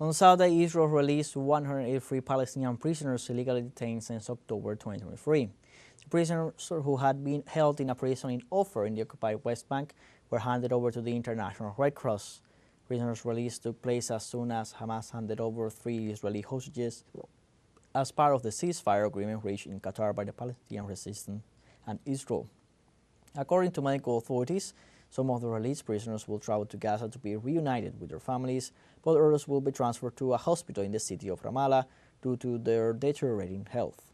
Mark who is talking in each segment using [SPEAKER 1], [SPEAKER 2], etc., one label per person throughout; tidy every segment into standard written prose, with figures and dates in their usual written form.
[SPEAKER 1] On Saturday, Israel released 183 Palestinian prisoners illegally detained since October 2023. The prisoners who had been held in a prison in Ofer in the occupied West Bank were handed over to the International Red Cross. Prisoners release took place as soon as Hamas handed over 3 Israeli hostages as part of the ceasefire agreement reached in Qatar by the Palestinian Resistance and Israel. According to medical authorities, some of the released prisoners will travel to Gaza to be reunited with their families, but others will be transferred to a hospital in the city of Ramallah due to their deteriorating health.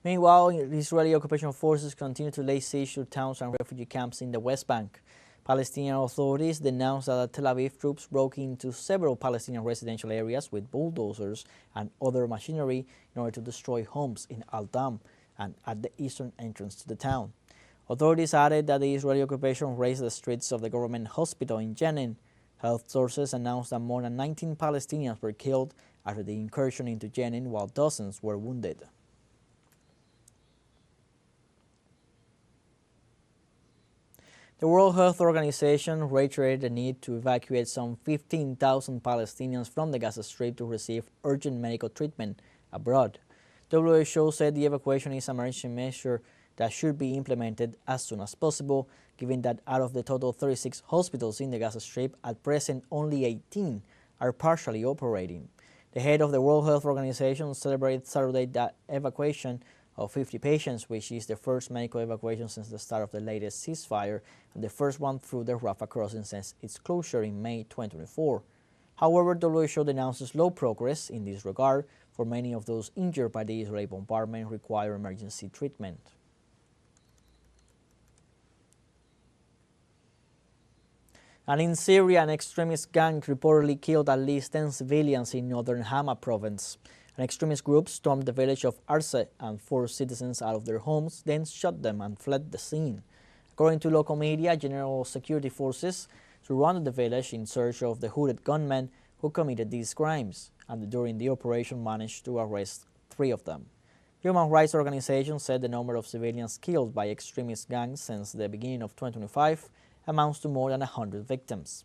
[SPEAKER 1] Meanwhile, Israeli occupation forces continue to lay siege to towns and refugee camps in the West Bank. Palestinian authorities denounced that Tel Aviv troops broke into several Palestinian residential areas with bulldozers and other machinery in order to destroy homes in Al-Dam and at the eastern entrance to the town. Authorities added that the Israeli occupation razed the streets of the government hospital in Jenin. Health sources announced that more than 19 Palestinians were killed after the incursion into Jenin, while dozens were wounded. The World Health Organization reiterated the need to evacuate some 15,000 Palestinians from the Gaza Strip to receive urgent medical treatment abroad. W.H.O said the evacuation is an emergency measure that should be implemented as soon as possible, given that out of the total 36 hospitals in the Gaza Strip, at present only 18 are partially operating. The head of the World Health Organization celebrated Saturday the evacuation of 50 patients, which is the first medical evacuation since the start of the latest ceasefire and the first one through the Rafah crossing since its closure in May 2024. However, WHO denounces slow progress in this regard, for many of those injured by the Israeli bombardment require emergency treatment. And in Syria, an extremist gang reportedly killed at least 10 civilians in northern Hama province. An extremist group stormed the village of Arse and forced citizens out of their homes, then shot them and fled the scene. According to local media, general security forces surrounded the village in search of the hooded gunmen who committed these crimes, and during the operation managed to arrest 3 of them. Human rights organizations said the number of civilians killed by extremist gangs since the beginning of 2025 amounts to more than 100 victims.